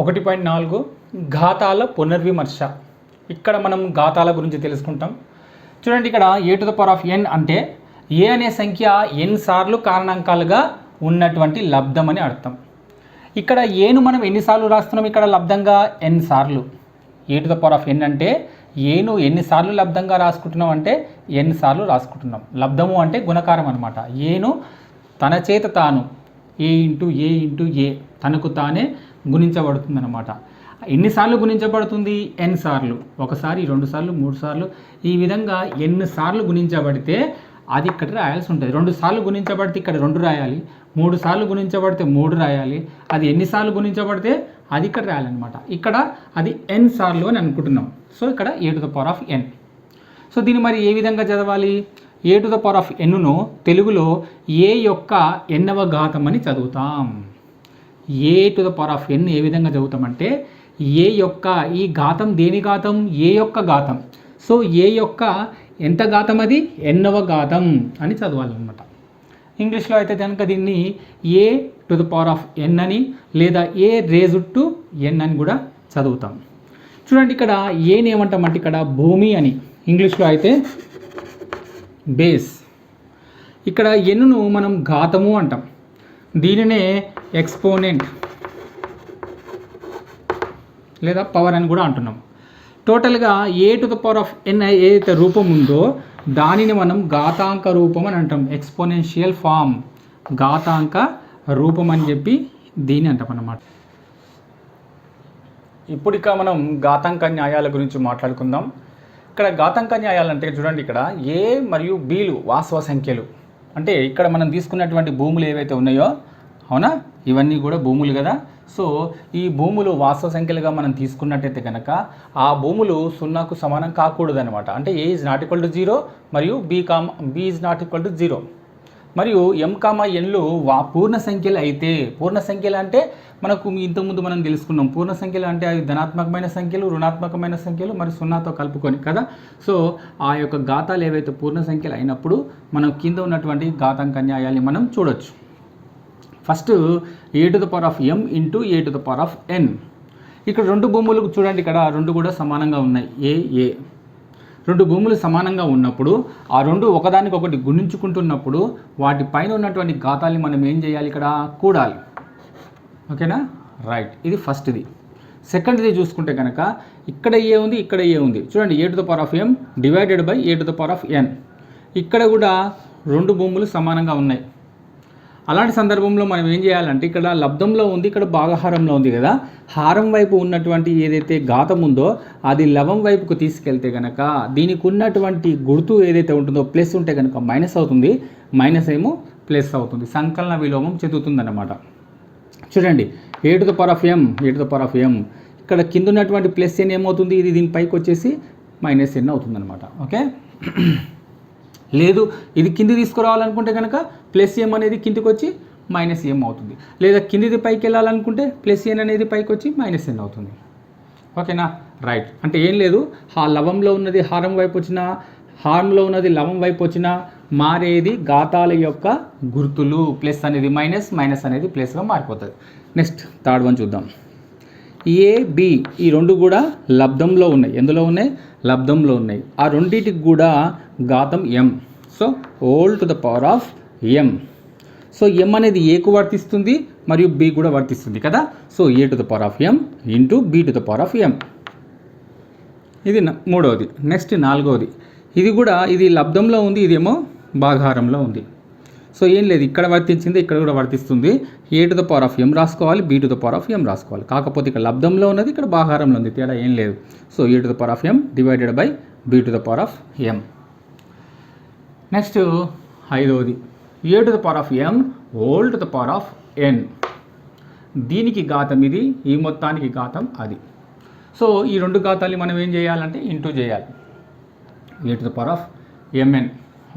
1.4 ఘాతాల పునర్విమర్శ. ఇక్కడ మనం ఘాతాల గురించి తెలుసుకుంటాం. చూడండి, ఇక్కడ a⁴n అంటే ఏ అనే సంఖ్య n సార్లు కారణాంకాలుగా ఉన్నటువంటి లబ్ధం అని అర్థం. ఇక్కడ ఏను మనం ఎన్నిసార్లు రాస్తున్నాం? ఇక్కడ లబ్ధంగా n సార్లు. a⁴n అంటే ఏను ఎన్నిసార్లు లబ్ధంగా రాసుకుంటున్నాం అంటే n సార్లు రాసుకుంటున్నాం. లబ్ధము అంటే గుణకారం అనమాట. ఏను తన చేత తాను a ఇంటూ a తనకు తానే గుణించబడుతుంది అనమాట. ఎన్నిసార్లు గుణించబడుతుంది? n సార్లు. ఒకసారి, 2 సార్లు, 3 సార్లు, ఈ విధంగా n సార్లు గుణించబడితే అది ఇక్కడ రాయాల్సి ఉంటుంది. 2 సార్లు గుణించబడితే ఇక్కడ 2 రాయాలి, 3 సార్లు గుణించబడితే 3 రాయాలి. అది ఎన్నిసార్లు గుణించబడితే అది ఇక్కడ రాయాలన్నమాట. ఇక్కడ అది n సార్లు అని అనుకుంటున్నాం. సో ఇక్కడ a⁴n. సో దీన్ని మరి ఏ విధంగా చదవాలి? a⁴nను తెలుగులో a యొక్క nవ ఘాతం అని చదువుతాం. a⁴n ఏ విధంగా చదువుతామంటే a యొక్క ఈ ఘాతం దేని ఘాతం? a యొక్క ఘాతం. సో a యొక్క ఎంత ఘాతం? అది nవ ఘాతం అని చదవాలన్నమాట. ఇంగ్లీష్లో అయితే కనుక దీన్ని a⁴n అని లేదా a⁴n అని కూడా చదువుతాం. చూడండి, ఇక్కడ ఏని ఏమంటామంటే ఇక్కడ భూమి అని, ఇంగ్లీష్లో అయితే బేస్. ఇక్కడ ఎన్నును మనం ఘాతము అంటాం. దీనినే ఎక్స్పోనెంట్ లేదా పవర్ అని కూడా అంటున్నాం. టోటల్గా a⁴n ఏదైతే రూపం ఉందో దానిని మనం ఘాతాంక రూపం అని అంటాం. ఎక్స్పోనెన్షియల్ ఫామ్, ఘాతాంక రూపం అని చెప్పి దీన్ని అంటాం అన్నమాట. ఇప్పుడు ఇక మనం ఘాతాంక న్యాయాల గురించి మాట్లాడుకుందాం. ఇక్కడ ఘాతాంక న్యాయాలు అంటే చూడండి, ఇక్కడ a మరియు bలు వాస్తవ సంఖ్యలు. అంటే ఇక్కడ మనం తీసుకున్నటువంటి భూములు ఏవైతే ఉన్నాయో, అవునా, ఇవన్నీ కూడా భూములు కదా. సో ఈ భూములు వాస్తవ సంఖ్యలుగా మనం తీసుకున్నట్టయితే కనుక ఆ భూములు 0కు సమానం కాకూడదు అనమాట. అంటే a ≠ 0 మరియు b ≠ 0 మరియు m, nలు పూర్ణ సంఖ్యలు అయితే, పూర్ణ సంఖ్యలు అంటే మనకు ఇంతకుముందు మనం తెలుసుకున్నాం. పూర్ణ సంఖ్యలు అంటే అవి ధనాత్మకమైన సంఖ్యలు, రుణాత్మకమైన సంఖ్యలు మరి 0తో కలుపుకొని కదా. సో ఆ యొక్క ఘాతాలు ఏవైతే పూర్ణ సంఖ్యలు అయినప్పుడు మనం కింద ఉన్నటువంటి ఘాతాంక న్యాయాన్ని మనం చూడొచ్చు. First a⁴m into a⁴n. ఇక్కడ 2 భూములు చూడండి, ఇక్కడ 2 కూడా సమానంగా ఉన్నాయి. a 2 భూములు సమానంగా ఉన్నప్పుడు ఆ 2 ఒకదానికొకటి గుణించుకుంటున్నప్పుడు వాటి పైన ఉన్నటువంటి ఘాతాల్ని మనం ఏం చేయాలి? ఇక్కడ కూడాలి. ఓకేనా? రైట్. ఇది ఫస్ట్ది. సెకండ్ది చూసుకుంటే కనుక ఇక్కడ ఏ ఉంది, ఇక్కడ ఏ ఉంది. చూడండి, a⁴m డివైడెడ్ బై a⁴n. ఇక్కడ కూడా 2 భూములు సమానంగా ఉన్నాయి. అలాంటి సందర్భంలో మనం ఏం చేయాలంటే ఇక్కడ లబ్ధంలో ఉంది, ఇక్కడ భాగహారంలో ఉంది కదా. హారం వైపు ఉన్నటువంటి ఏదైతే ఘాతం ఉందో అది లవం వైపుకు తీసుకెళ్తే కనుక దీనికి ఉన్నటువంటి గుర్తు ఏదైతే ఉంటుందో ప్లస్ ఉంటే కనుక మైనస్ అవుతుంది, మైనస్ ఏమో ప్లస్ అవుతుంది. సంకలన విలోమం చెందుతుంది అన్నమాట. చూడండి, a⁴m ఇక్కడ కింద ఉన్నటువంటి ప్లస్ n ఏమవుతుంది? ఇది దీనిపైకి వచ్చేసి మైనస్ n అవుతుంది అనమాట. ఓకే, లేదు ఇది కింది తీసుకురావాలనుకుంటే కనుక ప్లస్ m అనేది కిందికి వచ్చి మైనస్ m అవుతుంది. లేదా కిందిది పైకి వెళ్ళాలనుకుంటే ప్లస్ n అనేది పైకి వచ్చి మైనస్ n అవుతుంది. ఓకేనా? రైట్. అంటే ఏం లేదు, ఆ లవంలో ఉన్నది హారం వైపు వచ్చినా, హారంలో ఉన్నది లవం వైపు వచ్చినా మారేది ఘాతాల యొక్క గుర్తులు. ప్లస్ అనేది మైనస్, మైనస్ అనేది ప్లస్గా మారిపోతుంది. నెక్స్ట్ థర్డ్ వన్ చూద్దాం. a b ఈ 2 కూడా లబ్ధంలో ఉన్నాయి. ఎందులో ఉన్నాయి? లబ్ధంలో ఉన్నాయి. ఆ రెండింటికి కూడా ఘాతం m. So m. So m అనేది aకు వర్తిస్తుంది మరియు b కూడా వర్తిస్తుంది కదా. So a⁴m into b⁴m. ఇది మూడవది. నెక్స్ట్ నాలుగవది. ఇది లబ్ధంలో ఉంది, ఇదేమో భాగాహారంలో ఉంది. సో ఏం లేదు, ఇక్కడ వర్తించింది, ఇక్కడ కూడా వర్తిస్తుంది. a⁴m రాసుకోవాలి, b⁴m రాసుకోవాలి. కాకపోతే ఇక్కడ లబ్ధంలో ఉన్నది, ఇక్కడ భాగాహారంలో ఉంది, తేడా ఏం లేదు. So a⁴m divided by b⁴m. Next ఐదవది a⁴m⁴n. దీనికి ఘాతం ఇది, ఈ మొత్తానికి ఘాతం అది. సో ఈ 2 ఘాతాన్ని మనం ఏం చేయాలంటే ఇంటూ చేయాలి. a⁴mn.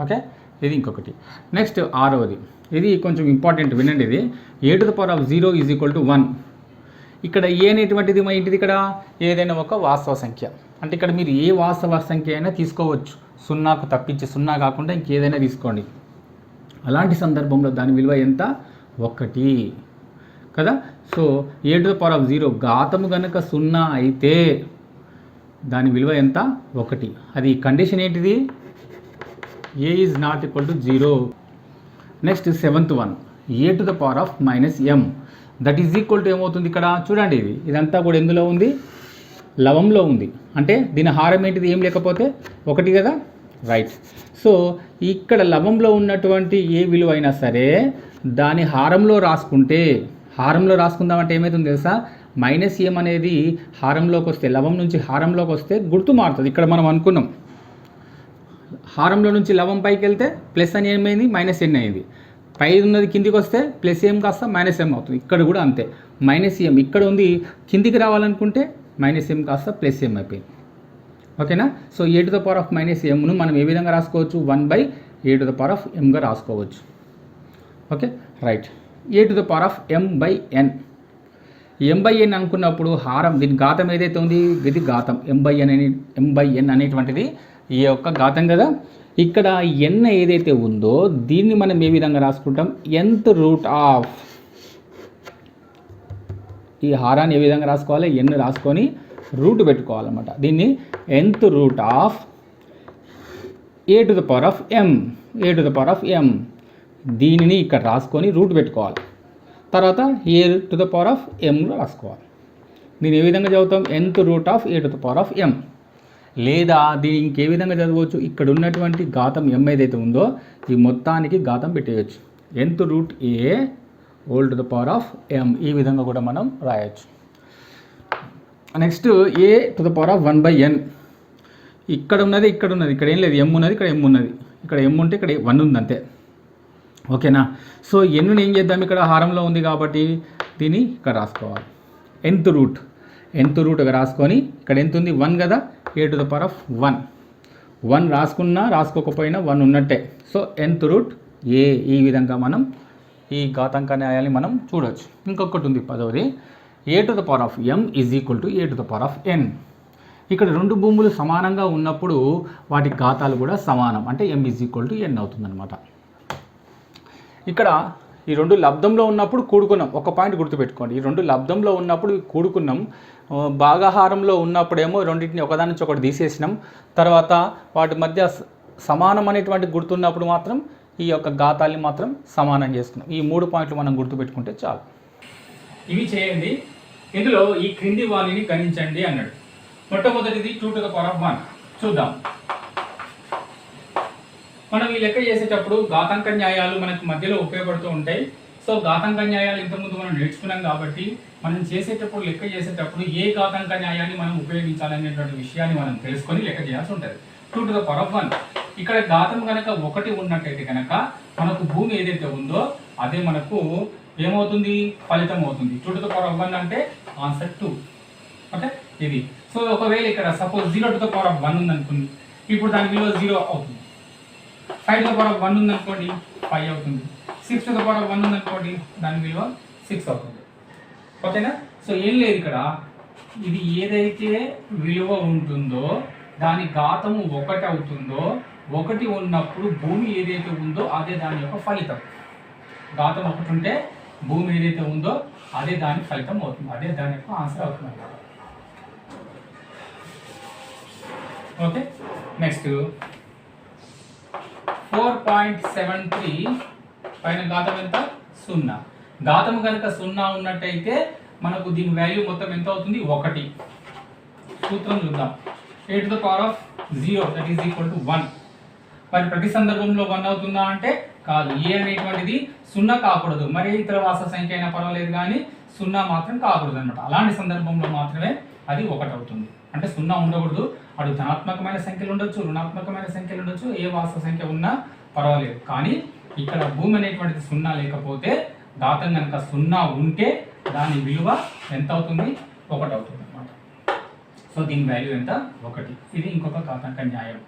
ఓకే, ఇది ఇంకొకటి. నెక్స్ట్ ఆరవది. ఇది కొంచెం ఇంపార్టెంట్, వినండి. ఇది a⁴0 = 1. ఇక్కడ ఏ అనేటువంటిది మా ఇంటిది, ఇక్కడ ఏదైనా ఒక వాస్తవ సంఖ్య. అంటే ఇక్కడ మీరు ఏ వాస్తవ సంఖ్య అయినా తీసుకోవచ్చు, 0కు తప్పించి, 0 కాకుండా ఇంకేదైనా తీసుకోండి. అలాంటి సందర్భంలో దాని విలువ ఎంత? 1. కదా. సో a⁴ ఘాతము కనుక 0 అయితే దాని విలువ ఎంత? 1. అది కండిషన్ ఏంటిది? a is not equal to 0. Next 7th one a⁻m that is equal to ఏమవుతుంది ఇక్కడ చూడండి, ఇదంతా కూడా ఎందులో ఉంది? లవంలో ఉంది. అంటే దీని హారం ఏంటిది? ఏం లేకపోతే 1 కదా, రైట్. సో ఇక్కడ లవంలో ఉన్నటువంటి ఏ విలువ అయినా సరే దాని హారంలో రాసుకుంటే, హారంలో రాసుకుందామంటే ఏమవుతుంది తెలుసా? -m అనేది హారంలోకి వస్తే, లవం నుంచి హారంలోకి వస్తే గుర్తు మారుతుంది. ఇక్కడ మనం అనుకున్నాం హారంలో నుంచి లవం పైకి వెళ్తే ప్లస్ అని ఏమైంది? -n అయింది. పై ఉన్నది కిందికి వస్తే -m కాస్త -m అవుతుంది. ఇక్కడ కూడా అంతే, -m ఇక్కడ ఉంది, కిందికి రావాలనుకుంటే -m కాస్త +m అయిపోయింది. ఓకేనా. సో a⁻−mను మనం ఏ విధంగా రాసుకోవచ్చు? 1/a⁻m రాసుకోవచ్చు. Okay, right. a⁻m/n m/n అనుకున్నప్పుడు హారం, దీని ఘాతం ఏదైతే ఉంది ఇది ఘాతం, m/n అనేటువంటిది ఈ యొక్క ఘాతం కదా. ఇక్కడ n ఏదైతే ఉందో దీన్ని మనం ఏ విధంగా రాసుకుంటాం? nth రూట్ ఆఫ్, ఈ హారాన్ని ఏ విధంగా రాసుకోవాలి? n రాసుకొని రూట్ పెట్టుకోవాలన్నమాట. దీన్ని nth రూట్ ఆఫ్ a⁻m దీనిని ఇక్కడ రాసుకొని రూట్ పెట్టుకోవాలి. తర్వాత a⁻m రాసుకోవాలి. దీన్ని ఏ విధంగా చదువుతాం? nth root of a⁻m. లేదా దీన్ని ఇంకే విధంగా చదవచ్చు? ఇక్కడ ఉన్నటువంటి ఘాతం m ఏదైతే ఉందో ఈ మొత్తానికి ఘాతం పెట్టేయచ్చు, nth రూట్ a⁻m. ఈ విధంగా కూడా మనం రాయొచ్చు. నెక్స్ట్ a⁻1/n ఇక్కడ ఉన్నది, ఇక్కడ ఉన్నది, ఇక్కడ ఏం లేదు, m ఉన్నది, ఇక్కడ m ఉన్నది, ఇక్కడ m ఉంటే ఇక్కడ 1 ఉంది అంతే. ఓకేనా. సో ఎన్నుని ఏం చేద్దాం? ఇక్కడ హారంలో ఉంది కాబట్టి దీన్ని ఇక్కడ రాసుకోవాలి. nth రూట్గా రాసుకొని ఇక్కడ ఎంత ఉంది? 1 కదా, a⁻1. 1 రాసుకున్నా రాసుకోకపోయినా 1 ఉన్నట్టే. So nth root a. ఈ విధంగా మనం ఈ ఘాతాంక న్యాయాన్ని మనం చూడవచ్చు. ఇంకొకటి ఉంది 10వది, a⁻m is equal to a⁻n. ఇక్కడ రెండు భూములు సమానంగా ఉన్నప్పుడు వాటి ఘాతాలు కూడా సమానం, అంటే m is equal to n అవుతుందన్నమాట. ఇక్కడ ఈ రెండు లబ్ధంలో ఉన్నప్పుడు కూడుకున్నాం. ఒక పాయింట్ గుర్తుపెట్టుకోండి, ఈ రెండు లబ్ధంలో ఉన్నప్పుడు కూడుకున్నాం. భాగాహారంలో ఉన్నప్పుడేమో రెండింటిని ఒకదాని నుంచి ఒకటి తీసేసినాం. తర్వాత వాటి మధ్య సమానం అనేటువంటి గుర్తున్నప్పుడు మాత్రం ఈ యొక్క ఘాతాల్ని మాత్రం సమానం చేసుకున్నాం. ఈ 3 పాయింట్లు మనం గుర్తుపెట్టుకుంటే చాలు. ఇవి చేయండి. ఇందులో ఈ క్రింది వాణిని గణించండి అన్నాడు. మొట్టమొదటిది 2⁻1 చూద్దాం. మనం ఈ లెక్క చేసేటప్పుడు ఘాతాంక న్యాయాలు మనకు మధ్యలో ఉపయోగపడుతూ ఉంటాయి. సో ఘాతాంక న్యాయాలు ఇంతకుముందు మనం నేర్చుకున్నాం కాబట్టి మనం చేసేటప్పుడు లెక్క చేసేటప్పుడు ఏ ఘాతాంక న్యాయాన్ని మనం ఉపయోగించాలనేటువంటి విషయాన్ని మనం తెలుసుకొని లెక్క చేయాల్సి ఉంటుంది. 2⁻1 ఇక్కడ ఘాతం కనుక 1 ఉన్నట్టయితే కనుక మనకు భూమి ఏదైతే ఉందో అదే మనకు ఏమవుతుంది? ఫలితం అవుతుంది. 2⁻1 అంటే ఆన్సర్ 2. ఓకే, ఇది. సో ఒకవేళ ఇక్కడ సపోజ్ 0⁻1 ఉందనుకోండి, ఇప్పుడు దాని విలువ 0 అవుతుంది. 5⁻1 ఉందనుకోండి 5 అవుతుంది. 6⁻1 ఉందనుకోండి దాని విలువ 6 అవుతుంది. ఓకేనా. సో ఏం లేదు, ఇక్కడ ఇది ఏదైతే విలువ ఉంటుందో దాని ఘాతము 1 అవుతుందో, 1 ఉన్నప్పుడు భూమి ఏదైతే ఉందో అదే దాని యొక్క ఫలితం. ఘాతం 1 ఉంటే భూమి ఏదైతే ఉందో అదే దాని ఫలితం అవుతుంది, అదే దాని యొక్క ఆన్సర్ అవుతుంది. ఓకే, నెక్స్ట్ 4.73 పైన ఘాతం ఎంత? 0. ఘాతం కనుక 0 ఉన్నట్టయితే మనకు దీని వాల్యూ మొత్తం ఎంత అవుతుంది? 1. సూత్రం చూద్దాం. a⁻0 that is equal to 1. మరి ప్రతి సందర్భంలో 1 అవుతుందా అంటే కాదు. ఏ అనేటువంటిది 0 కాకూడదు, మరి ఇతర వాస్తవ సంఖ్య అయినా పర్వాలేదు కానీ 0 మాత్రం కాకూడదు అనమాట. అలాంటి సందర్భంలో మాత్రమే అది 1 అవుతుంది. అంటే 0 ఉండకూడదు. అటు ధనాత్మకమైన సంఖ్యలు ఉండొచ్చు, రుణాత్మకమైన సంఖ్యలు ఉండొచ్చు, ఏ వాస్తవ సంఖ్య ఉన్నా పర్వాలేదు. కానీ ఇక్కడ భూమి అనేటువంటిది 0 లేకపోతే, ఘాతం కనుక 0 ఉంటే దాని విలువ ఎంత అవుతుంది? 1 అవుతుంది అనమాట. సో దీని వాల్యూ ఎంత? 1. ఇది ఇంకొక ఘాతాంక న్యాయం.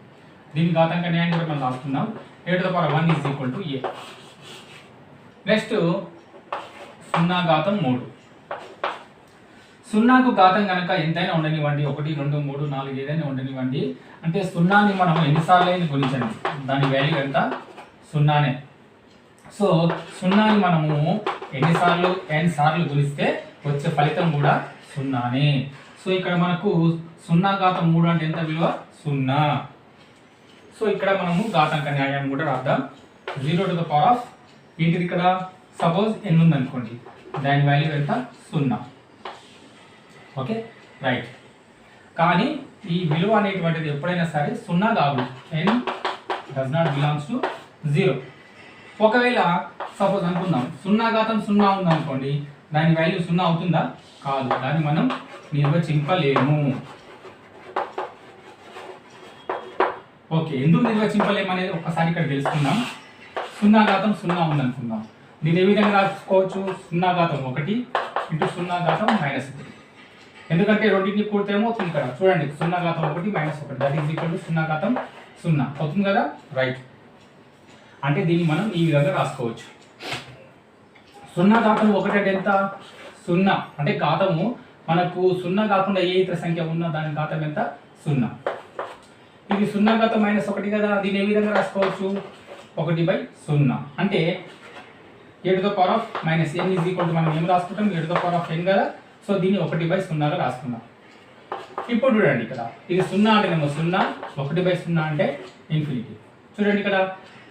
దీని ఘాతాంక న్యాయం కూడా మనం రాస్తున్నాం. a⁻1 is equal to a. Next 0⁻3. 0కు ఘాతం కనుక ఎంతైనా ఉండనివ్వండి, 1, 2, 3, 4 ఏదైనా ఉండనివ్వండి. అంటే 0ని మనం ఎన్నిసార్లు అయినా గుణించండి, దాని వాల్యూ ఎంత? 0నే. సో 0ని మనము ఎన్నిసార్లు n సార్లు గుణిస్తే వచ్చే ఫలితం కూడా సున్నానే. సో ఇక్కడ మనకు 0/3 అంటే ఎంత విలువ 0. సో ఇక్కడ మనము ఘాతాంక న్యాయాన్ని కూడా రాద్దాం. 0 to the power of ఏంటిది ఇక్కడ సపోజ్ n ఉంది అనుకోండి, దాని వాల్యూ ఎంత 0. Okay right. కానీ ఈ విలువ అనేటువంటిది ఎప్పుడైనా సరే 0 కాదు. n does not belongs to 0. ఒకవేళ సపోజ్ అనుకుందాం 0/0 ఉంది అనుకోండి, దాని వాల్యూ 0 అవుతుందా? కాదు. దాన్ని మనం నిర్వచింపలేము. ఓకే, ఎందుకు నిర్వచింపలేము అనేది ఒక్కసారి ఇక్కడ తెలుసుకుందాం. 0/0 ఉంది అనుకుందాం. దీన్ని ఏ విధంగా రాసుకోవచ్చు? 0/1 ఇంటూ 0/-1. ఎందుకంటే రెండింటిని కూడితే ఏమవుతుంది ఇక్కడ చూడండి, 0/1 - 1 దట్ ఈజ్ ఈక్వల్ టు 0/0 అవుతుంది కదా. రైట్. అంటే దీన్ని మనం ఈ విధంగా రాసుకోవచ్చు. 0/1 అంటే ఎంత? 0. అంటే ఘాతము మనకు 0 కాకుండా ఏ ఇతర సంఖ్య ఉన్నా దాని ఘాతం ఎంత? 0. ఇది 0/-1 కదా. దీన్ని ఏ విధంగా రాసుకోవచ్చు? 1/0. అంటే e⁻n ఈజ్ ఈక్వల్ టు మనం ఏం రాసుకుంటాం? e⁻n కదా. సో దీన్ని 1/0గా రాసుకున్నాం. ఇప్పుడు చూడండి ఇక్కడ ఇది 0 అంటేనేమో 0, 1/0 అంటే ఇన్ఫినిటీ. చూడండి ఇక్కడ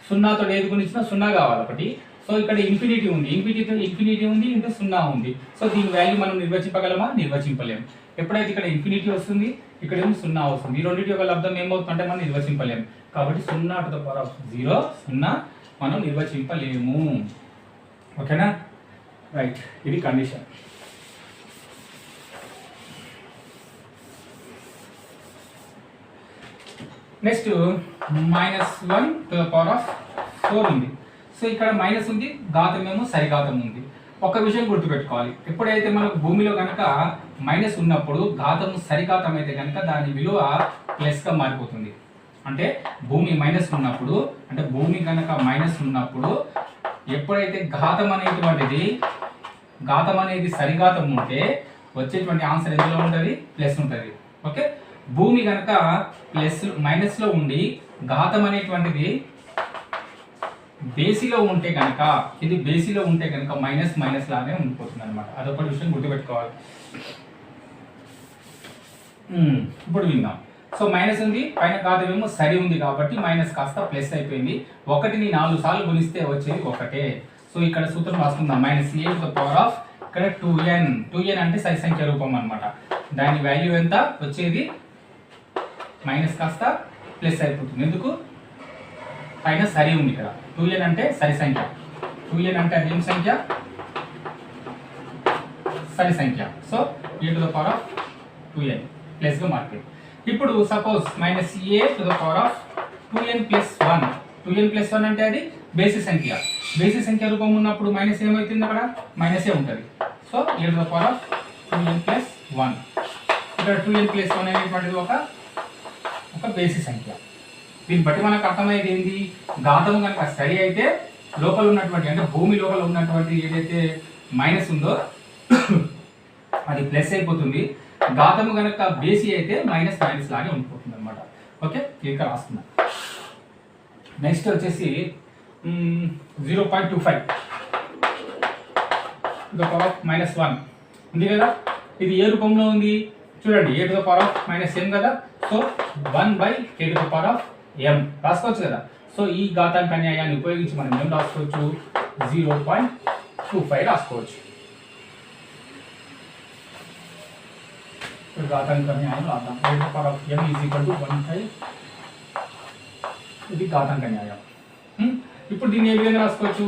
0తో ఏది గుణించినా 0 కావాలి ఒకటి. సో ఇక్కడ ఇన్ఫినిటీ ఉంది, ఇన్ఫినిటీ ఉంది ఇంటూ 0 ఉంది. సో దీని వాల్యూ మనం నిర్వచింపగలమా? నిర్వచింపలేము. ఎప్పుడైతే ఇక్కడ ఇన్ఫినిటీ వస్తుంది, ఇక్కడ ఏమో 0 వస్తుంది. ఈ రెండింటి యొక్క లబ్ధం ఏమవుతుందంటే మనం నిర్వచింపలేము. కాబట్టి 0 to the power of 0 మనం నిర్వచింపలేము. ఓకేనా. రైట్. ఇది condition. Next -1 to the power of 4 ఉంది. సో ఇక్కడ మైనస్ ఉంది, ఘాతం ఏమో సరిఘాతం ఉంది. ఒక విషయం గుర్తుపెట్టుకోవాలి, ఎప్పుడైతే మనకు భూమిలో కనుక మైనస్ ఉన్నప్పుడు ఘాతం సరిఘాతం అయితే కనుక దాని విలువ ప్లస్గా మారిపోతుంది. అంటే భూమి మైనస్ ఉన్నప్పుడు, అంటే భూమి కనుక మైనస్ ఉన్నప్పుడు ఎప్పుడైతే ఘాతం అనేది సరిఘాతం ఉంటే వచ్చేటువంటి ఆన్సర్ ఎందులో ఉంటుంది? ప్లస్ ఉంటుంది. ఓకే. భూమి కనుక మైనస్లో ఉండి ఘాతం అనేటువంటిది బేసిలో ఉంటే కనుక, ఇది బేసిలో ఉంటే కనుక మైనస్ లానే ఉండిపోతుంది అనమాట. అదొక విషయం గుర్తుపెట్టుకోవాలి. ఇప్పుడు విందాం. సో మైనస్ ఉంది, పైన ఘాతం ఏమో సరి ఉంది కాబట్టి మైనస్ కాస్త ప్లస్ అయిపోయింది. 1ని 4 సార్లు గుణిస్తే వచ్చేది 1. సో ఇక్కడ సూత్రం రాసుకుందాం. -a to the power of ఇక్కడ 2n అంటే సరి సంఖ్య రూపం అనమాట. దాని వాల్యూ ఎంత వచ్చేది? మైనస్ కాస్త ప్లస్ అయిపోతుంది. ఎందుకు? పైన సరి ఉంది ఇక్కడ. 2n అంటే సరి సంఖ్య. 2n అంటే అది ఏం సంఖ్య? సరి సంఖ్య. So a to the power of 2n ప్లస్గా మారిపోయింది. ఇప్పుడు suppose -a to the power of 2n plus 1. 2n plus 1 అంటే అది బేసి సంఖ్య. బేసి సంఖ్య రూపం ఉన్నప్పుడు మైనస్ ఏమవుతుంది? అక్కడ మైనసే ఉంటుంది. So a to the power of 2n plus 1. ఇక్కడ 2n plus 1 అనేటువంటిది ఒక బేసి సంఖ్య. దీన్ని బట్టి మనకు అర్థమయ్యేది ఏంటి? ఘాతం కనుక సరి అయితే లోపల ఉన్నటువంటి, అంటే భూమి లోపల ఉన్నటువంటి ఏదైతే మైనస్ ఉందో అది ప్లస్ అయిపోతుంది. ఘాతము కనుక బేసి అయితే మైనస్ లాగే ఉండిపోతుంది అనమాట. ఓకే, ఇక్కడ రాస్తున్నాం. నెక్స్ట్ వచ్చేసి 0.25 to the power of -1 ఉంది కదా. ఇది ఏ రూపంలో ఉంది చూడండి, a to the power of -m కదా. So 1/a to the power of m రాసుకోవచ్చు కదా. సో ఈ ఘాతాంక న్యాయాన్ని ఉపయోగించి మనం ఏం రాసుకోవచ్చు? 0.25 రాసుకోవచ్చు. ఘాతాంక న్యాయం రాద్దాం. a to the power of m is equal to 1/. ఇది ఘాతాంక న్యాయం. ఇప్పుడు దీన్ని ఏ విధంగా రాసుకోవచ్చు?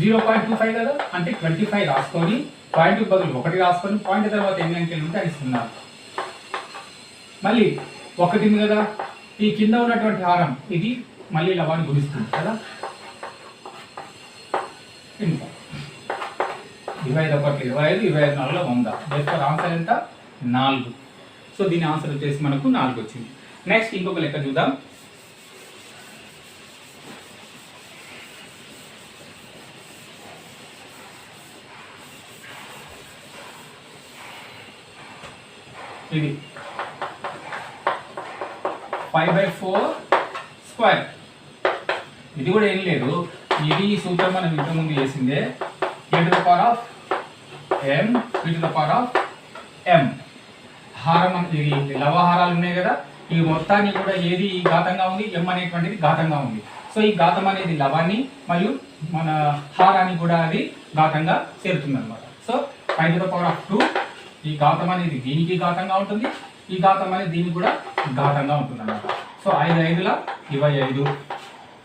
0.25 కదా, అంటే 25 రాసుకొని పాయింట్ బదులు 1 రాసుకొని పాయింట్ తర్వాత ఎన్ని అంకెలు ఉంటే అది 0. మళ్ళీ 1 కదా, ఈ కింద ఉన్నటువంటి హారం ఇది మళ్ళీ ఇలా వాడిని గుణిస్తుంది కదా. 25 1 25 25 4 100. దీనికి ఆన్సర్ ఎంత? 4. సో దీని ఆన్సర్ వచ్చేసి మనకు 4 వచ్చింది. నెక్స్ట్ ఇంకొక లెక్క చూద్దాం. ఇది 5/4 స్క్వేర్. ఇది కూడా ఏం లేదు, ఇది సూత్రం మనం ఇంతకుముందు చేసిందే. A to the power of m e to the power of m. హారం ఇది లవహారాలు ఉన్నాయి కదా, ఈ మొత్తాన్ని కూడా ఏది ఘాతంగా ఉంది, m అనేటువంటిది ఘాతంగా ఉంది. సో ఈ ఘాతం అనేది లవాన్ని మరియు మన హారాన్ని కూడా అది ఘాతంగా చేరుతుంది అనమాట. So 5 to the power of 2, ఈ ఘాతం అనేది దీనికి ఘాతంగా ఉంటుంది, ఈ ఘాతం అనేది దీనికి కూడా ఘాతంగా ఉంటుంది అన్నమాట. సో 5 5ల 25,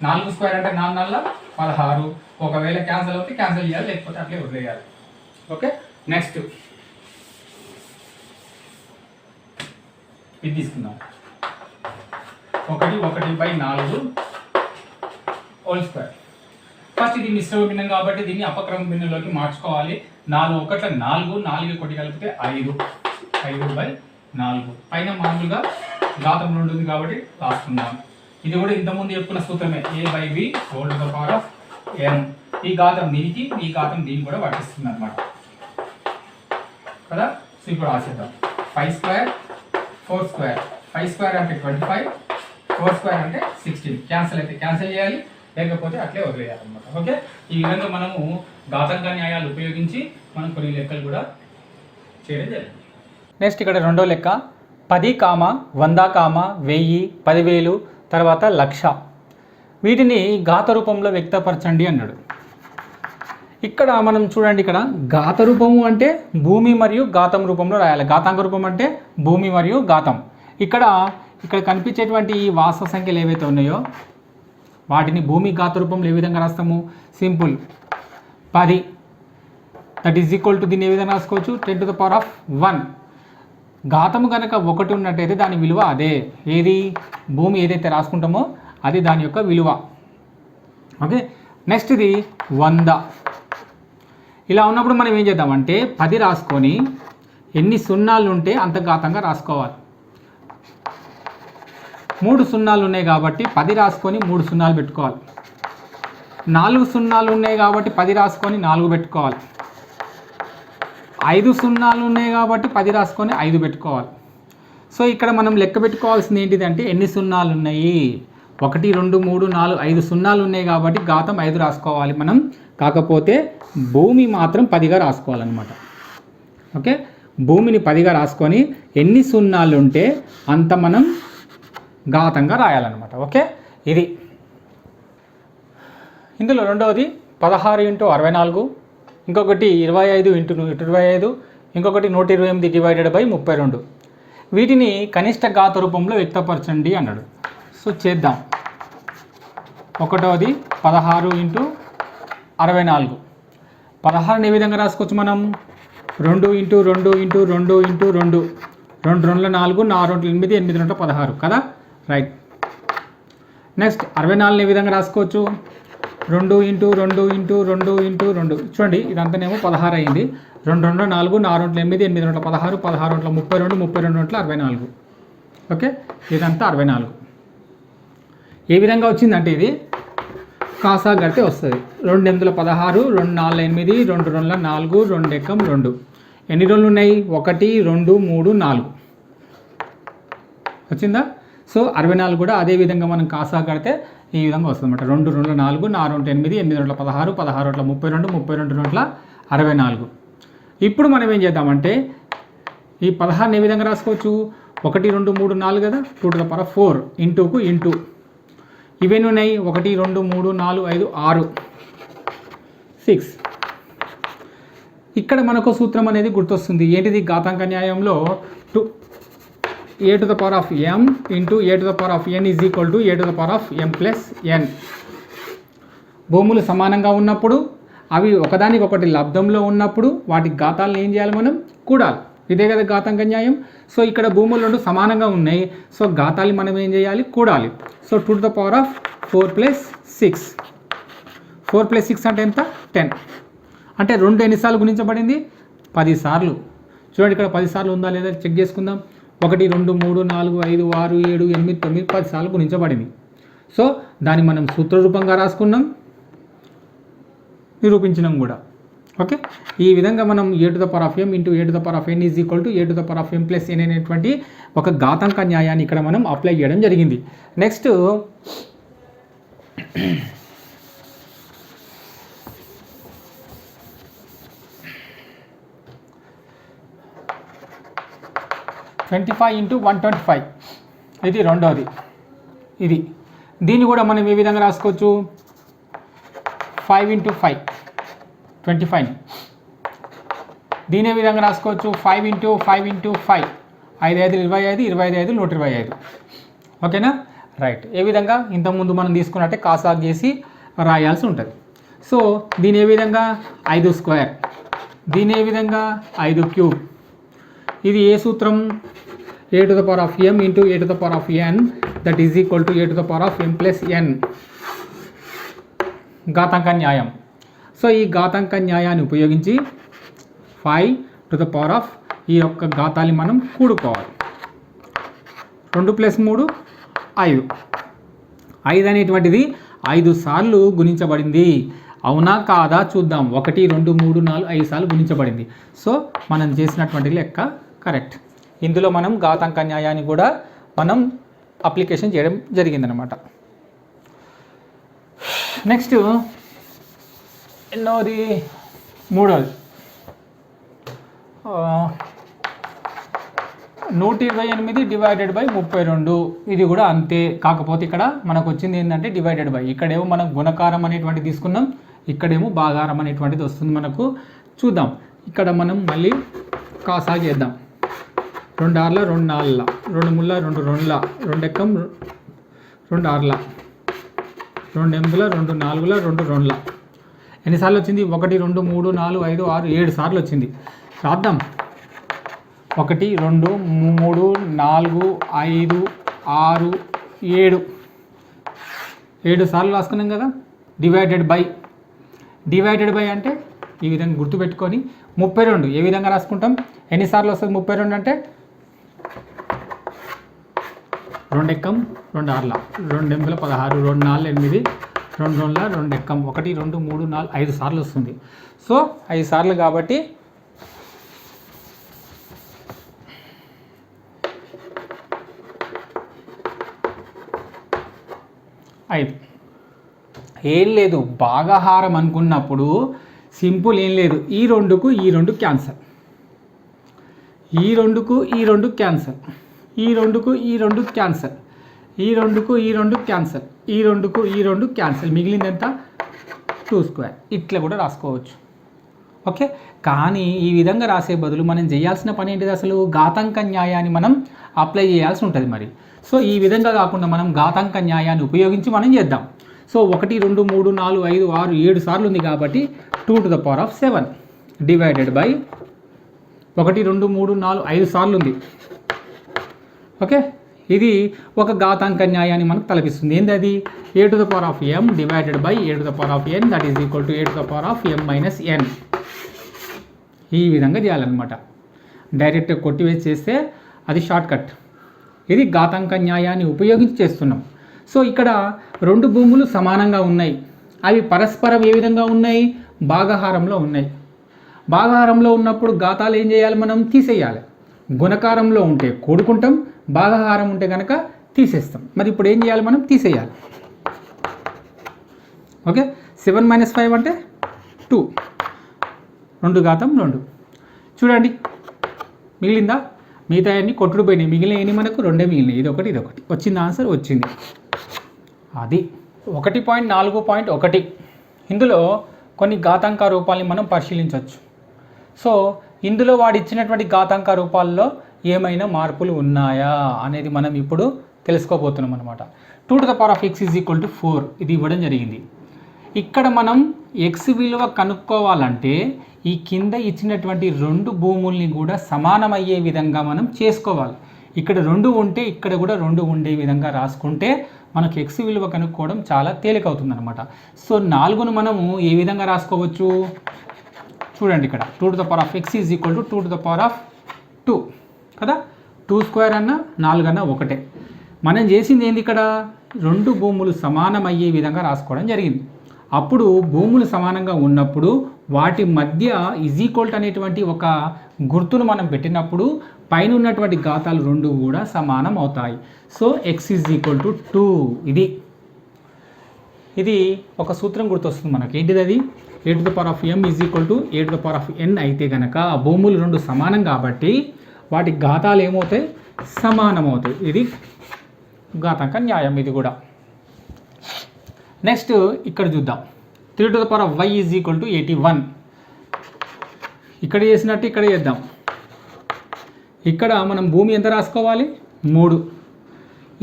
4 స్క్వేర్ అంటే 4 4ల 16. ఒకవేళ క్యాన్సిల్ అవుతే క్యాన్సిల్ చేయాలి, లేకపోతే అట్లే వదిలేయాలి. ఓకే, నెక్స్ట్ ఇది తీసుకుందాం. 1/4 హోల్ స్క్వేర్. ఫస్ట్ ఇది మిశ్రమ భిన్నం కాబట్టి దీన్ని అపక్రమ భిన్నంలోకి మార్చుకోవాలి. 4 1 4, 4 1 కలిపితే 5, 5/4. పైన మామూలుగా ఘాతం 2 ఉంది కాబట్టి రాసుకుందాం. ఇది కూడా ఇంతకుముందు చెప్పుకున్న సూత్రమే, a/b whole to the power of m. ఈ ఘాతం దీనికి, ఈ ఘాతం దీనికి కూడా వర్తిస్తుంది అనమాట కదా. సో ఇప్పుడు రాసేద్దాం. 5 స్క్వేర్ 4 స్క్వేర్. 5 స్క్వేర్ అంటే 25, 4 స్క్వేర్ అంటే 16. క్యాన్సిల్ అయితే క్యాన్సిల్ చేయాలి, లేకపోతే అట్లే వదిలేయాలి అనమాట. ఓకే, ఈ విధంగా మనము ఘాతాంక న్యాయాలు ఉపయోగించి మనం కొన్ని లెక్కలు కూడా చేయడం జరిగింది. నెక్స్ట్ ఇక్కడ రెండో లెక్క 10, 100, 1000, 10,000, తర్వాత 1,00,000. వీటిని ఘాత రూపంలో వ్యక్తపరచండి అన్నాడు. ఇక్కడ మనం చూడండి, ఇక్కడ ఘాత రూపము అంటే భూమి మరియు ఘాతం రూపంలో రాయాలి. ఘాతాంక రూపం అంటే భూమి మరియు ఘాతం. ఇక్కడ కనిపించేటువంటి ఈ వాస్తవ సంఖ్యలు ఏవైతే ఉన్నాయో వాటిని భూమి ఘాత రూపంలో ఏ విధంగా రాస్తాము? Simple, 10 that is equal to దీన్ని ఏ విధంగా రాసుకోవచ్చు? 10 టు ద పవర్ ఆఫ్ 1. ఘాతము కనుక 1 ఉన్నట్టయితే దాని విలువ అదే. ఏది? భూమి ఏదైతే రాసుకుంటామో అది దాని యొక్క విలువ. ఓకే, నెక్స్ట్ ఇది 100. ఇలా ఉన్నప్పుడు మనం ఏం చేద్దామంటే 10 రాసుకొని ఎన్ని సున్నాలు ఉంటే అంత ఘాతంగా రాసుకోవాలి. 3 సున్నాలు ఉన్నాయి కాబట్టి 10 రాసుకొని 3 సున్నాలు పెట్టుకోవాలి. 4 సున్నాలు ఉన్నాయి కాబట్టి 10 రాసుకొని 4 పెట్టుకోవాలి. 5 సున్నాలు ఉన్నాయి కాబట్టి 10 రాసుకొని 5 పెట్టుకోవాలి. సో ఇక్కడ మనం లెక్క పెట్టుకోవాల్సింది ఏంటిదంటే ఎన్ని సున్నాలు ఉన్నాయి? 1 2 3 4 5 సున్నాలు ఉన్నాయి కాబట్టి ఘాతం 5 రాసుకోవాలి మనం. కాకపోతే భూమి మాత్రం 10గా రాసుకోవాలన్నమాట. ఓకే, భూమిని 10గా రాసుకొని ఎన్ని సున్నాలు ఉంటే అంత మనం ఘాతంగా రాయాలన్నమాట. ఓకే, ఇది ఇందులో రెండవది 16 × 64, ఇంకొకటి 25 × 25, ఇంకొకటి 128 డివైడెడ్ బై 32. వీటిని కనిష్ట ఘాత రూపంలో వ్యక్తపరచండి అన్నాడు. సో చేద్దాం. ఒకటవది 16 × 64. 16ని ఏ విధంగా రాసుకోవచ్చు మనం? 2 × 2 × 2 × 2, 2 2 4, 4 8, 8 2 16 కదా, రైట్. నెక్స్ట్ 64ని ఏ విధంగా రాసుకోవచ్చు? 2 × 2 × 2 × 2. చూడండి ఇదంతానేమో 16 అయింది. 2 2 4, 4 8, 8 2 16, 16 32, 32 64. ఓకే, ఇదంతా 64. ఏ విధంగా వచ్చిందంటే ఇది కాసా గడితే వస్తుంది. 2 8 16, 2 4 8, 2 2 4, 2 1 2. ఎన్ని రోజులు ఉన్నాయి? 1 2 3 4 వచ్చిందా? సో 64 కూడా అదే విధంగా మనం కాసా కడితే ఈ విధంగా వస్తుంది అనమాట. 2 2 4, 4 8, 8 2 16, 16 32, 32 64. ఇప్పుడు మనం ఏం చేద్దామంటే ఈ 16ని ఏ విధంగా రాసుకోవచ్చు? 1 2 3 4 కదా, 2 to the power of 4 ఇంటూకు into ఇవేమి ఉన్నాయి? 1 2 3 4 5 6 6. ఇక్కడ మనకు సూత్రం అనేది గుర్తొస్తుంది. ఏంటిది? ఘాతాంక న్యాయంలో a to the power of m into a to the power of n is equal to a to the power of m plus n. భూములు సమానంగా ఉన్నప్పుడు, అవి ఒకదానికొకటి లబ్ధంలో ఉన్నప్పుడు వాటి ఘాతాలను ఏం చేయాలి? మనం కూడాలి. ఇదే కదా ఘాతాంక న్యాయం. సో ఇక్కడ భూములు రెండు సమానంగా ఉన్నాయి. సో ఘాతాలు మనం ఏం చేయాలి? కూడాలి. So 2 to the power of 4 plus 6. 4 plus 6 అంటే ఎంత? 10. అంటే 2 ఎన్నిసార్లు గుణించబడింది? 10 సార్లు. చూడండి ఇక్కడ 10 సార్లు ఉందా లేదా చెక్ చేసుకుందాం. 1 2 3 4 5 6 7 8 9 10 సార్లు గుణించబడింది. సో దాన్ని మనం సూత్ర రూపంగా రాసుకున్నాం, నిరూపించినాం కూడా. ఓకే, ఈ విధంగా మనం a to the power of m into a to the power of n is equal to a to the power of m plus n అనేటువంటి ఒక ఘాతాంక న్యాయాన్ని ఇక్కడ మనం అప్లై చేయడం జరిగింది. నెక్స్ట్ 25 ఇంటూ 125, ఇది రెండవది. ఇది దీన్ని కూడా మనం ఏ విధంగా రాసుకోవచ్చు, 5 ఇంటూ 5 25. దీని ఏ విధంగా రాసుకోవచ్చు, 5 ఇంటూ 5 ఇంటూ 5 5 5 25, 25 125. ఓకేనా, రైట్. ఏ విధంగా ఇంతకుముందు మనం తీసుకున్నట్టే కాసాగ్ చేసి రాయాల్సి ఉంటుంది. సో దీని ఏ విధంగా 5 స్క్వేర్, దీని ఏ విధంగా 5 క్యూబ్. ఇది ఏ సూత్రం, a to the power of m into a to the power of n, that is equal to a to the power of m plus n, ఘాతాంక న్యాయం. సో ఈ ఘాతాంక న్యాయాన్ని ఉపయోగించి 5 to the power of ఈ యొక్క ఘాతాన్ని మనం కూడుకోవాలి. 2 + 3 5. 5 అనేటువంటిది 5 సార్లు గుణించబడింది. అవునా కాదా చూద్దాం. 1 2 3 4 5 సార్లు గుణించబడింది. సో మనం చేసినటువంటి లెక్క కరెక్ట్. ఇందులో మనం ఘాతాంక న్యాయాన్ని కూడా మనం అప్లికేషన్ చేయడం జరిగిందనమాట. నెక్స్ట్ ఎన్నోది, మూడోది 128 డివైడెడ్ బై 32. ఇది కూడా అంతే. కాకపోతే ఇక్కడ మనకు వచ్చింది ఏంటంటే డివైడెడ్ బై. ఇక్కడేమో మనం గుణకారం అనేటువంటిది తీసుకున్నాం, ఇక్కడేమో భాగారం అనేటువంటిది వస్తుంది మనకు. చూద్దాం. ఇక్కడ మనం మళ్ళీ కాసాగ్ చేద్దాం. 2 6 2 4 2 3 2 2 2 ఎక్కం 2 6 2 8 2 4 2 2. ఎన్నిసార్లు వచ్చింది, 1 2 3 4 5 6 7 సార్లు వచ్చింది. రాద్దాం. 1 2 3 4 5 6 7 సార్లు రాసుకున్నాం కదా. డివైడెడ్ బై అంటే ఈ విధంగా గుర్తుపెట్టుకొని 32 ఏ విధంగా రాసుకుంటాం, ఎన్నిసార్లు వస్తుంది 32 అంటే 2 ఎక్కం 2 6 2 8 16 2 4 8 2 2 2 ఎక్కం 1 2 3 4 5 సార్లు వస్తుంది. సో 5 సార్లు కాబట్టి 5. ఏం లేదు, భాగహారం అనుకున్నప్పుడు సింపుల్, ఏం లేదు. ఈ 2కు ఈ 2 క్యాన్సల్, ఈ 2కు ఈ 2 క్యాన్సల్, ఈ 2కు ఈ 2 క్యాన్సల్, ఈ 2కు ఈ 2 క్యాన్సల్, ఈ 2కు ఈ 2 క్యాన్సల్. మిగిలింది ఎంత, 2 స్క్వేర్. ఇట్లా కూడా రాసుకోవచ్చు. ఓకే. కానీ ఈ విధంగా రాసే బదులు మనం చేయాల్సిన పని ఏంటిది, అసలు ఘాతాంక న్యాయాన్ని మనం అప్లై చేయాల్సి ఉంటుంది మరి. సో ఈ విధంగా కాకుండా మనం ఘాతాంక న్యాయాన్ని ఉపయోగించి మనం చేద్దాం. సో 1 2 3 4 5 6 7 సార్లు ఉంది కాబట్టి 2 to the power of 7 divided by 1 2 3 4 5 సార్లు ఉంది. ఓకే. ఇది ఒక ఘాతాంక న్యాయాన్ని మనకు తలపిస్తుంది. ఏంది అది, a to the power of m divided by a to the power of n, that is equal to a to the power of m minus n. ఈ విధంగా చేయాలన్నమాట. డైరెక్ట్ కొట్టివేసి చేస్తే అది షార్ట్ కట్. ఇది ఘాతాంక న్యాయాన్ని ఉపయోగించి చేస్తున్నాం. సో ఇక్కడ 2 భూములు సమానంగా ఉన్నాయి. అవి పరస్పరం ఏ విధంగా ఉన్నాయి, భాగహారంలో ఉన్నాయి. భాగహారంలో ఉన్నప్పుడు ఘాతాలు ఏం చేయాలి, మనం తీసేయాలి. గుణకారంలో ఉంటే కూడుకుంటాం, భాగహారం ఉంటే కనుక తీసేస్తాం. మరి ఇప్పుడు ఏం చేయాలి, మనం తీసేయాలి. ఓకే. 7 - 5 అంటే 2, 2 ఘాతం 2. చూడండి మిగిలిందా, మిగతా అన్ని కొట్టుడు పోయినాయి. మిగిలిన మనకు 2 మిగిలినాయి. ఇదొకటి ఇదొకటి. వచ్చింది ఆన్సర్, వచ్చింది. అది 1.4.1. ఇందులో కొన్ని ఘాతాంక రూపాలని మనం పరిశీలించవచ్చు. సో ఇందులో వాడు ఇచ్చినటువంటి ఘాతాంక రూపాల్లో ఏమైనా మార్పులు ఉన్నాయా అనేది మనం ఇప్పుడు తెలుసుకోబోతున్నాం అనమాట. 2 to the power of x is equal to 4 ఇది ఇవ్వడం జరిగింది. ఇక్కడ మనం x విలువ కనుక్కోవాలంటే ఈ కింద ఇచ్చినటువంటి 2 భూముల్ని కూడా సమానమయ్యే విధంగా మనం చేసుకోవాలి. ఇక్కడ 2 ఉంటే ఇక్కడ కూడా 2 ఉండే విధంగా రాసుకుంటే మనకు x విలువ కనుక్కోవడం చాలా తేలికవుతుంది అనమాట. సో 4ను మనము ఏ విధంగా రాసుకోవచ్చు చూడండి. ఇక్కడ 2 to the power of x is equal to 2 to the power of 2 కదా. 2 స్క్వేర్ అన్నా 4 అన్నా ఒకటే. మనం చేసింది ఏంది, ఇక్కడ 2 భూములు సమానమయ్యే విధంగా రాసుకోవడం జరిగింది. అప్పుడు భూములు సమానంగా ఉన్నప్పుడు వాటి మధ్య ఈజ్ ఈక్వల్ అనేటువంటి ఒక గుర్తును మనం పెట్టినప్పుడు పైన ఉన్నటువంటి ఘాతాలు 2 కూడా సమానం అవుతాయి. So x is equal to 2. ఇది ఒక సూత్రం గుర్తొస్తుంది మనకి. ఏంటిది అది, a to the power of m is equal to a to the power of n అయితే కనుక భూములు 2 సమానం కాబట్టి వాటి ఘాతాలు ఏమవుతాయి, సమానమవుతుంది. ఇది ఘాతాంక న్యాయం ఇది కూడా. నెక్స్ట్ ఇక్కడ చూద్దాం. 3 to the power of y is equal to 81. ఇక్కడ చేసినట్టు ఇక్కడ చేద్దాం. ఇక్కడ మనం భూమి ఎంత రాసుకోవాలి? 3.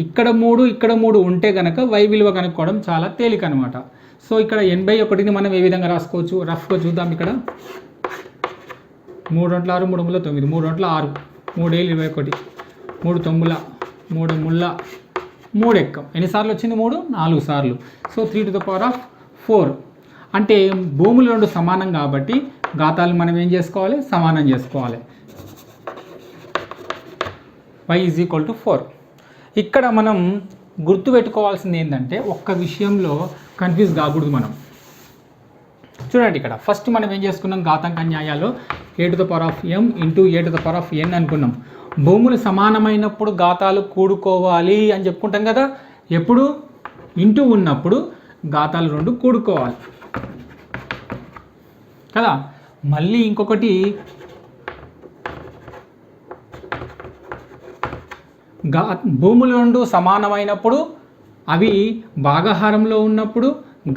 ఇక్కడ 3 ఇక్కడ 3 ఉంటే కనుక y విలువ కనుక్కోవడం చాలా తేలిక అనమాట. సో ఇక్కడ 81ని మనం ఏ విధంగా రాసుకోవచ్చు? రఫ్గా చూద్దాం. ఇక్కడ 3 × 6 3 × 9 3 × 6 3 × 21 3 9 3 ముళ్ళ 3 ఎక్కం. ఎన్నిసార్లు వచ్చింది? 3 4 సార్లు. So 3 to the power of 4. అంటే భూములు రెండు సమానం కాబట్టి ఘాతాలు మనం ఏం చేసుకోవాలి? సమానం చేసుకోవాలి. y is equal to 4. ఇక్కడ మనం గుర్తుపెట్టుకోవాల్సింది ఏంటంటే ఒక్క విషయంలో కన్ఫ్యూజ్ కాకూడదు మనం. చూడండి ఇక్కడ ఫస్ట్ మనం ఏం చేసుకున్నాం? ఘాతాంక న్యాయాల్లో a to the power of m into a to the power of n అనుకున్నాం. భూములు సమానమైనప్పుడు ఘాతాలు కూడుకోవాలి అని చెప్పుకుంటాం కదా. ఎప్పుడు? ఇంటూ ఉన్నప్పుడు ఘాతాలు రెండు కూడుకోవాలి కదా. మళ్ళీ ఇంకొకటి భూములు రెండు సమానమైనప్పుడు అవి భాగాహారంలో ఉన్నప్పుడు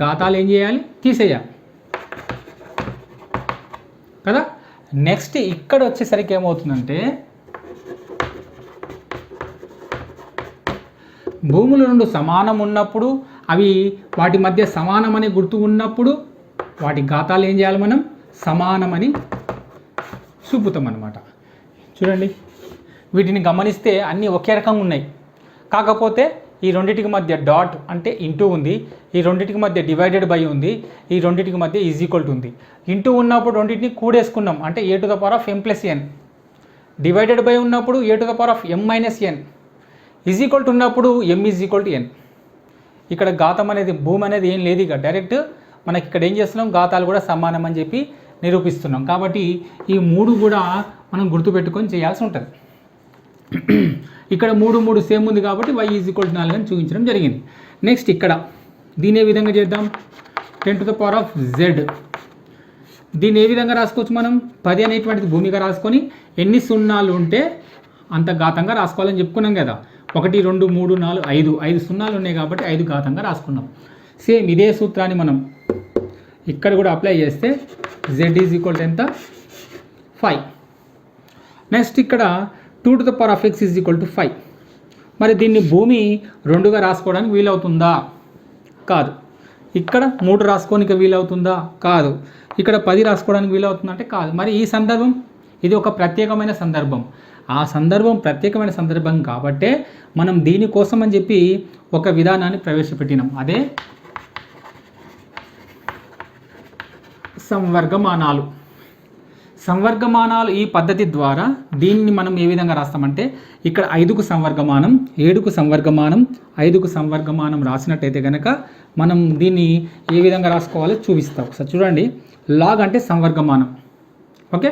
ఘాతాలు ఏం చేయాలి? తీసేయాలి కదా. నెక్స్ట్ ఇక్కడ వచ్చేసరికి ఏమవుతుందంటే భూములు రెండు సమానం ఉన్నప్పుడు అవి వాటి మధ్య సమానమని గుర్తు ఉన్నప్పుడు వాటి ఘాతాలు ఏం చేయాలి? మనం సమానమని చూపుతాం అన్నమాట. చూడండి వీటిని గమనిస్తే అన్నీ ఒకే రకంగా ఉన్నాయి. కాకపోతే ఈ రెండింటికి మధ్య డాట్ అంటే ఇంటూ ఉంది, ఈ రెండింటికి మధ్య డివైడెడ్ బై ఉంది, ఈ రెండింటికి మధ్య ఈజ్ ఈక్వల్ టు ఉంది. ఇంటూ ఉన్నప్పుడు రెండింటిని కూడేసుకున్నాం అంటే a to the power of m plus n. Divided by ఉన్నప్పుడు a to the power of m minus n. Is equal to ఉన్నప్పుడు m is equal to n. ఇక్కడ ఘాతం అనేది భూమి అనేది ఏం లేదు. ఇక డైరెక్ట్ మనకి ఇక్కడ ఏం చేస్తున్నాం? ఘాతాలు కూడా సమానం అని చెప్పి నిరూపిస్తున్నాం. కాబట్టి ఈ 3 కూడా మనం గుర్తుపెట్టుకొని చేయాల్సి ఉంటుంది. ఇక్కడ 3 3 సేమ్ ఉంది కాబట్టి y ఈజ్ ఈక్వల్ టు 4 అని చూపించడం జరిగింది. నెక్స్ట్ ఇక్కడ దీన్ని ఏ విధంగా చేద్దాం? 10 to the power of z. దీన్ని ఏ విధంగా రాసుకోవచ్చు? మనం 10 అనేటువంటిది భూమిగా రాసుకొని ఎన్ని సున్నాలు ఉంటే అంత ఘాతంగా రాసుకోవాలని చెప్పుకున్నాం కదా. 1 2 3 4 5 సున్నాలు ఉన్నాయి కాబట్టి 5 ఘాతంగా రాసుకున్నాం. సేమ్ ఇదే సూత్రాన్ని మనం ఇక్కడ కూడా అప్లై చేస్తే z ఈజ్ ఈక్వల్ టు ఎంత? 5. నెక్స్ట్ ఇక్కడ 2 to the power of x is equal to 5. మరి దీన్ని భూమి 2గా రాసుకోవడానికి వీలవుతుందా? కాదు. ఇక్కడ 3 రాసుకోనికి వీలవుతుందా? కాదు. ఇక్కడ 10 రాసుకోవడానికి వీలవుతుందా అంటే కాదు. మరి ఈ సందర్భం ఇది ఒక ప్రత్యేకమైన సందర్భం. ఆ సందర్భం ప్రత్యేకమైన సందర్భం కాబట్టే మనం దీనికోసం అని చెప్పి ఒక విధానాన్ని ప్రవేశపెట్టినాం. అదే సంవర్గమానాలు. సంవర్గమానాలు ఈ పద్ధతి ద్వారా దీన్ని మనం ఏ విధంగా రాస్తామంటే ఇక్కడ 5కు సంవర్గమానం, 7కు సంవర్గమానం, 5కు సంవర్గమానం రాసినట్టయితే కనుక మనం దీన్ని ఏ విధంగా రాసుకోవాలో చూపిస్తాం. ఒకసారి చూడండి. లాగ్ అంటే సంవర్గమానం. ఓకే,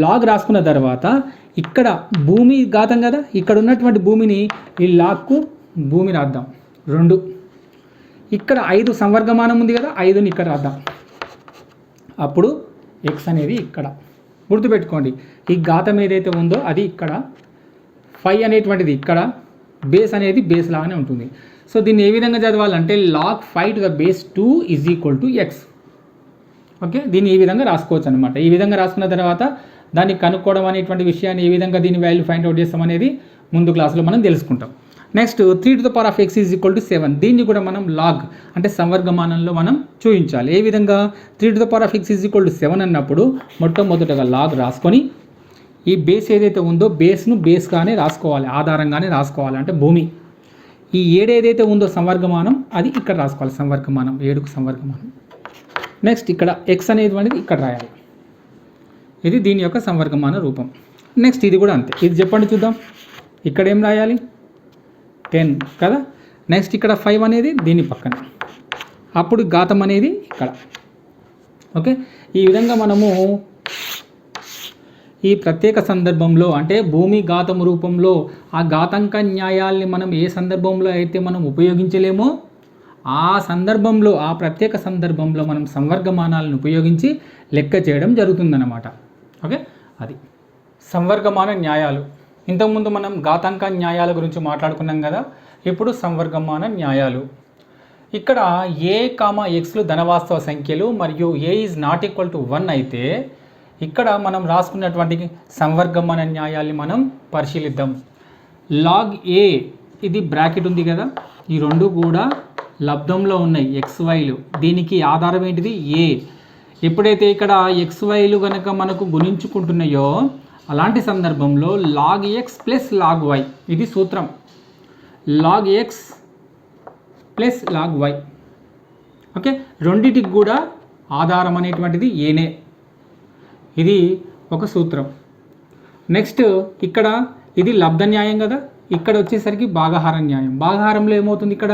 లాగ్ రాసుకున్న తర్వాత ఇక్కడ భూమి ఘాతం కదా, ఇక్కడ ఉన్నటువంటి భూమిని ఈ లాగ్కు భూమి రాద్దాం 2. ఇక్కడ 5 సంవర్గమానం ఉంది కదా, 5ని ఇక్కడ రాద్దాం. అప్పుడు x అనేది ఇక్కడ. గుర్తుపెట్టుకోండి, ఈ ఘాతం ఏదైతే ఉందో అది ఇక్కడ, 5 అనేటువంటిది ఇక్కడ, బేస్ అనేది బేస్ లాగానే ఉంటుంది. సో దీన్ని ఏ విధంగా చదవాలంటే log 5 to the base 2 is equal to x. Okay, దీన్ని ఈ విధంగా రాసుకోవచ్చు అనమాట. ఈ విధంగా రాసుకున్న తర్వాత దాన్ని కనుక్కోవడం అనేటువంటి విషయాన్ని ఏ విధంగా దీని వాల్యూ ఫైండ్ అవుట్ చేస్తాం అనేది ముందు క్లాసులో మనం తెలుసుకుంటాం. Next 3 to the power of x is equal to 7. దీన్ని కూడా మనం లాగ్ అంటే సంవర్గమానంలో మనం చూపించాలి. ఏ విధంగా? 3 to the power of x is equal to 7 అన్నప్పుడు మొట్టమొదటగా లాగ్ రాసుకొని ఈ బేస్ ఏదైతే ఉందో బేస్ను బేస్గానే రాసుకోవాలి, ఆధారంగానే రాసుకోవాలి. అంటే భూమి ఈ 7 ఏదైతే ఉందో సంవర్గమానం అది ఇక్కడ రాసుకోవాలి. సంవర్గమానం 7కు సంవర్గమానం. నెక్స్ట్ ఇక్కడ x అనేటువంటిది ఇక్కడ రాయాలి. ఇది దీని యొక్క సంవర్గమాన రూపం. నెక్స్ట్ ఇది కూడా అంతే. ఇది చెప్పండి చూద్దాం. ఇక్కడ ఏం రాయాలి? 10 కదా. నెక్స్ట్ ఇక్కడ 5 అనేది దీని పక్కన, అప్పుడు ఘాతం అనేది ఇక్కడ. ఓకే, ఈ విధంగా మనము ఈ ప్రత్యేక సందర్భంలో అంటే భూమి ఘాతం రూపంలో ఆ ఘాతాంక న్యాయాల్ని మనం ఏ సందర్భంలో అయితే మనం ఉపయోగించలేమో ఆ సందర్భంలో, ఆ ప్రత్యేక సందర్భంలో మనం సంవర్గమానాలను ఉపయోగించి లెక్క చేయడం జరుగుతుందన్నమాట. ఓకే, అది సంవర్గమాన న్యాయాలు. ఇంతకుముందు మనం ఘాతాంక న్యాయాల గురించి మాట్లాడుకున్నాం కదా. ఇప్పుడు సంవర్గమాన న్యాయాలు. ఇక్కడ ఏ కామా ఎక్స్లు ధనవాస్తవ సంఖ్యలు మరియు ఏ ఈజ్ నాట్ ఈక్వల్ టు 1 అయితే ఇక్కడ మనం రాసుకున్నటువంటి సంవర్గమాన న్యాయాల్ని మనం పరిశీలిద్దాం. లాగ్ ఏ, ఇది బ్రాకెట్ ఉంది కదా, ఈ రెండు కూడా లబ్ధంలో ఉన్నాయి XYలు. దీనికి ఆధారం ఏంటిది? ఏ. ఎప్పుడైతే ఇక్కడ XYలు కనుక మనకు గుణించుకుంటున్నాయో అలాంటి సందర్భంలో log X plus log Y, ఇది సూత్రం. Log X plus log Y. Okay, రెండిటికి కూడా ఆధారం అనేటువంటిది ఏనే, ఇది ఒక సూత్రం. నెక్స్ట్ ఇక్కడ ఇది లబ్ధ న్యాయం కదా, ఇక్కడ వచ్చేసరికి భాగహార న్యాయం. భాగహారంలో ఏమవుతుంది? ఇక్కడ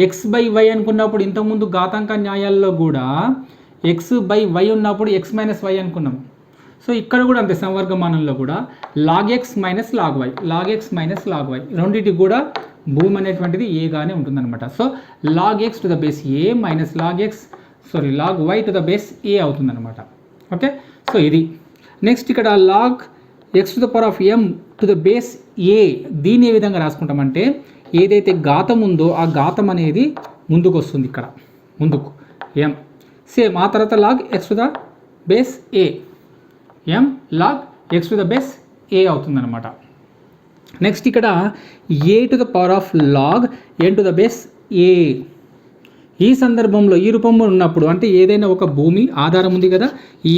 ఎక్స్ బై వై అనుకున్నప్పుడు ఇంతకుముందు ఘాతాంక న్యాయాల్లో కూడా ఎక్స్ బై వై ఉన్నప్పుడు ఎక్స్ మైనస్ వై అనుకున్నాం. సో ఇక్కడ కూడా అంతే, సంవర్గమానంలో కూడా log X minus log Y, log X minus log Y, రెండింటికి కూడా భూమి అనేటువంటిది ఏగానే ఉంటుందన్నమాట. So log X to the base A minus log Y to the base A అవుతుందన్నమాట. ఓకే, సో ఇది. నెక్స్ట్ ఇక్కడ log X to the power of M to the base A, దీన్ని ఏ విధంగా రాసుకుంటామంటే ఏదైతే ఘాతం ఉందో ఆ ఘాతం అనేది ముందుకు వస్తుంది, ఇక్కడ ముందుకు ఎం. సేమ్ ఆ తర్వాత log X to the base A, M log X to the base A అవుతుందన్నమాట. నెక్స్ట్ ఇక్కడ A to the power of log N to the base A. ఈ సందర్భంలో ఈ రూపంలో ఉన్నప్పుడు అంటే ఏదైనా ఒక భూమి ఆధారం ఉంది కదా, ఈ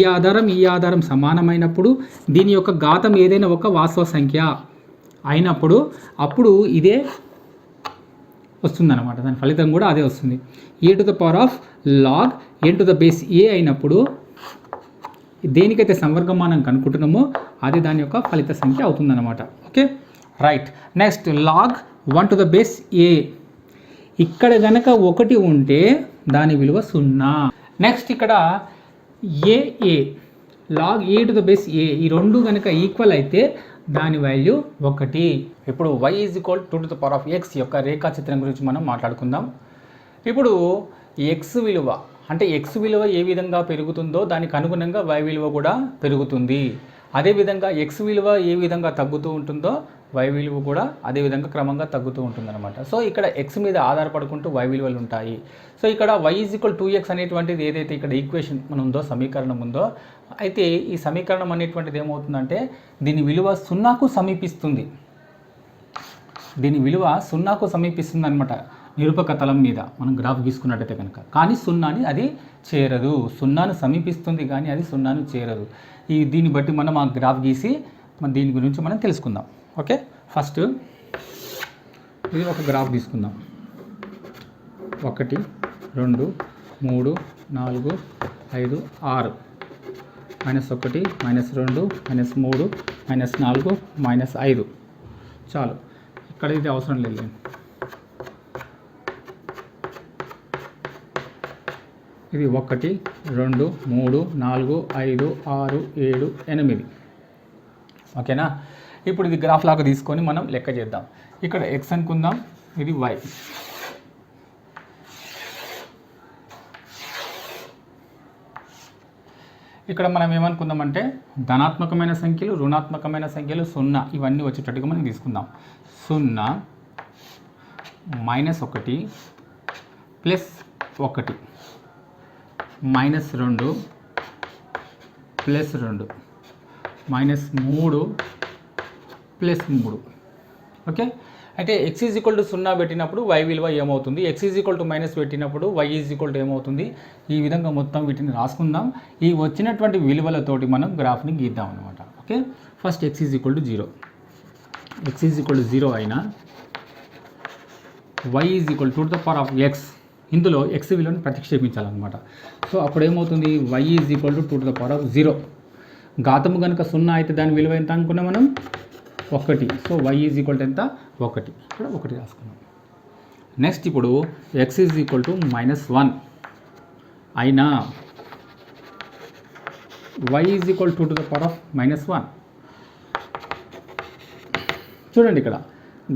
ఆధారం సమానమైనప్పుడు దీని యొక్క ఘాతం ఏదైనా ఒక వాస్తవ సంఖ్య అయినప్పుడు అప్పుడు ఇదే వస్తుందన్నమాట, దాని ఫలితం కూడా అదే వస్తుంది. A to the power of log N to the base A అయినప్పుడు దేనికైతే సంవర్గమానం కనుక్కుంటున్నామో అది దాని యొక్క ఫలిత సంఖ్య అవుతుందన్నమాట. Okay, right. Next log 1 to the base A, ఇక్కడ గనక 1 ఉంటే దాని విలువ 0. నెక్స్ట్ ఇక్కడ A log A to the base A, ఈ రెండు కనుక ఈక్వల్ అయితే దాని వాల్యూ 1. ఇప్పుడు y is equal 2 to the power of X యొక్క రేఖాచిత్రం గురించి మనం మాట్లాడుకుందాం. ఇప్పుడు ఎక్స్ విలువ అంటే ఎక్స్ విలువ ఏ విధంగా పెరుగుతుందో దానికి అనుగుణంగా y విలువ కూడా పెరుగుతుంది. అదేవిధంగా ఎక్స్ విలువ ఏ విధంగా తగ్గుతూ ఉంటుందో y విలువ కూడా అదేవిధంగా క్రమంగా తగ్గుతూ ఉంటుందన్నమాట. సో ఇక్కడ ఎక్స్ మీద ఆధారపడుకుంటూ y విలువలు ఉంటాయి. సో ఇక్కడ y ఈజ్ ఈక్వల్ 2x అనేటువంటిది ఏదైతే ఇక్కడ ఈక్వేషన్ మన ఉందో, సమీకరణం ఉందో, అయితే ఈ సమీకరణం అనేటువంటిది ఏమవుతుందంటే దీని విలువ 0కు సమీపిస్తుంది. దీని విలువ 0కు సమీపిస్తుంది అనమాట నిరూపక తలం మీద మనం గ్రాఫ్ గీసుకున్నట్టయితే కనుక. కానీ 0ని అది చేరదు, 0ను సమీపిస్తుంది కానీ అది 0ను చేరదు. దీన్ని బట్టి మనం ఆ గ్రాఫ్ గీసి దీని గురించి మనం తెలుసుకుందాం. ఓకే, ఫస్ట్ ఇది ఒక గ్రాఫ్ తీసుకుందాం. 1 2 3 4 5 6 -1 -2 -3 -4 -5. చాలు, ఇక్కడ ఇది అవసరం లేదు. ఇది 1 2 3 4 5 6 7 8. ఓకేనా? ఇప్పుడు ఇది గ్రాఫ్ లాగా తీసుకొని మనం లెక్క చేద్దాం. ఇక్కడ x అనుకుందాం, ఇది y. ఇక్కడ మనం ఏమనుకుందామంటే ధనాత్మకమైన సంఖ్యలు, రుణాత్మకమైన సంఖ్యలు, 0 ఇవన్నీ వచ్చేటట్టుగా మనం తీసుకుందాం. 0 -1 +1 -2 +2 -3 +3. ఓకే, అయితే x ఈజ్ ఈక్వల్ టు 0 పెట్టినప్పుడు y విలువ ఏమవుతుంది, x is equal to minus పెట్టినప్పుడు y ఈజ్ ఈక్వల్ టు ఏమవుతుంది, ఈ విధంగా మొత్తం వీటిని రాసుకుందాం. ఈ వచ్చినటువంటి విలువలతోటి మనం గ్రాఫ్ని గీద్దాం అనమాట. Okay, first x is equal to 0, x is equal to 0 అయినా y is equal to the power of x, ఇందులో x విలువని ప్రతిక్షేపించాలన్నమాట. సో అప్పుడు ఏమవుతుంది, y is equal to 2 to the power of 0. ఘాతము కనుక 0 అయితే దాని విలువ ఎంత అనుకున్నాం మనం, 1. So y is equal to ఎంత, 1. ఇక్కడ 1 రాసుకున్నాం. నెక్స్ట్ ఇప్పుడు x ఈజ్ ఈక్వల్ టు -1 అయినా y is equal 2 to the power of -1. చూడండి, ఇక్కడ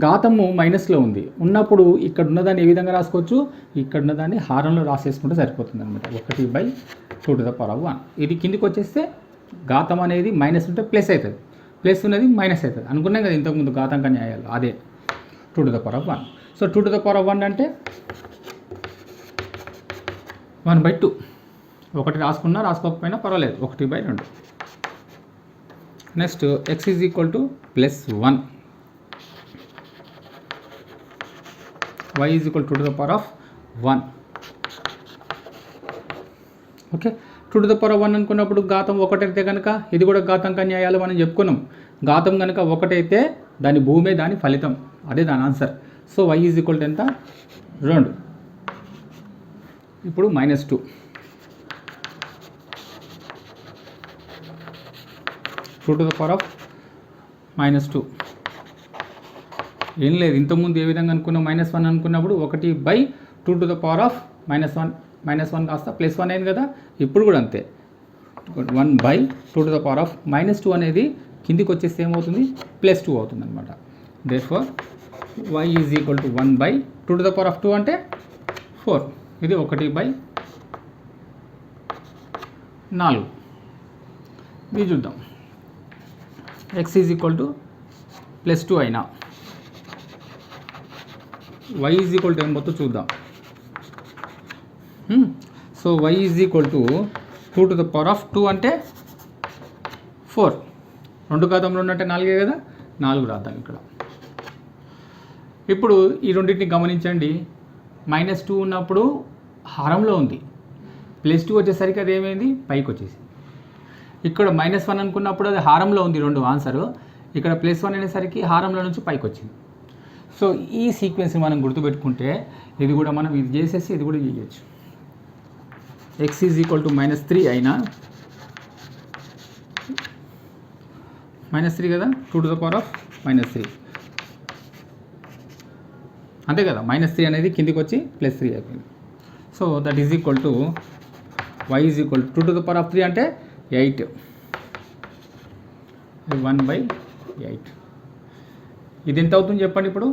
ఘాతము మైనస్లో ఉంది ఉన్నప్పుడు ఇక్కడ ఉన్నదాన్ని ఏ విధంగా రాసుకోవచ్చు, ఇక్కడ ఉన్నదాన్ని హారంలో రాసేసుకుంటే సరిపోతుంది అనమాట. 1/2 టు ద పవర్ ఆఫ్ 1. ఇది కిందికి వచ్చేస్తే ఘాతం అనేది మైనస్ ఉంటే ప్లస్ అవుతుంది, ప్లస్ ఉన్నది మైనస్ అవుతుంది అనుకున్నాం కదా ఇంతకుముందు ఘాతాంక న్యాయాలు, అదే 2⁻1. సో 2⁻1 అంటే 1/2. ఒకటి రాసుకున్నా రాసుకోకపోయినా పర్వాలేదు, 1/2. Next x is equal to +1, y is equal 2⁻1. Okay, 2⁻1 అనుకున్నప్పుడు ఘాతం 1 అయితే కనుక ఇది కూడా ఘాతాంక న్యాయాలు మనం చెప్పుకున్నాం. ఘాతం కనుక 1 అయితే దాని భూమే దాని ఫలితం, అదే దాని answer. So y is equal to ఎంత? 2. ఇప్పుడు -2. 2⁻2 ఏం లేదు, ఇంతకుముందు ఏ విధంగా అనుకున్నాం, -1 అనుకున్నప్పుడు 1/2 -1 కాస్త +1 అయింది కదా, ఇప్పుడు కూడా అంతే 1/2 అనేది కిందికి వచ్చేస్తే ఏమవుతుంది, +2 అవుతుంది అనమాట. Therefore y is equal to 1/2 అంటే 4. ఇది 1/4. ఇది చూద్దాం, x ఈజ్ ఈక్వల్ టు +2 అయినా y ఈజ్ ఈక్వల్ టు ఏం పోతుందో చూద్దాం. So y is equal to 2⁻2 అంటే 4. 2 ఘాతంలో ఉన్నట్టే 4 కదా, 4 రాద్దాం ఇక్కడ. ఇప్పుడు ఈ రెండింటిని గమనించండి, -2 ఉన్నప్పుడు హారంలో ఉంది, +2 వచ్చేసరికి అది ఏమైంది, పైకి వచ్చేసింది. ఇక్కడ -1 అనుకున్నప్పుడు అది హారంలో ఉంది 2 ఆన్సరు, ఇక్కడ +1 అనేసరికి హారంలో నుంచి పైకి వచ్చింది. సో ఈ సీక్వెన్స్ని మనం గుర్తుపెట్టుకుంటే ఇది కూడా మనం ఇది చేసేసి ఇది కూడా చేయొచ్చు. x ఈజ్ ఈక్వల్ టు -3 అయినా -3 కదా, 2⁻3 అంతే కదా, -3 అనేది కిందికి వచ్చి +3 అయిపోయింది. So that is equal to y is equal to 2⁻3 అంటే 8, 1/8. ఇది ఎంత అవుతుంది చెప్పండి. ఇప్పుడు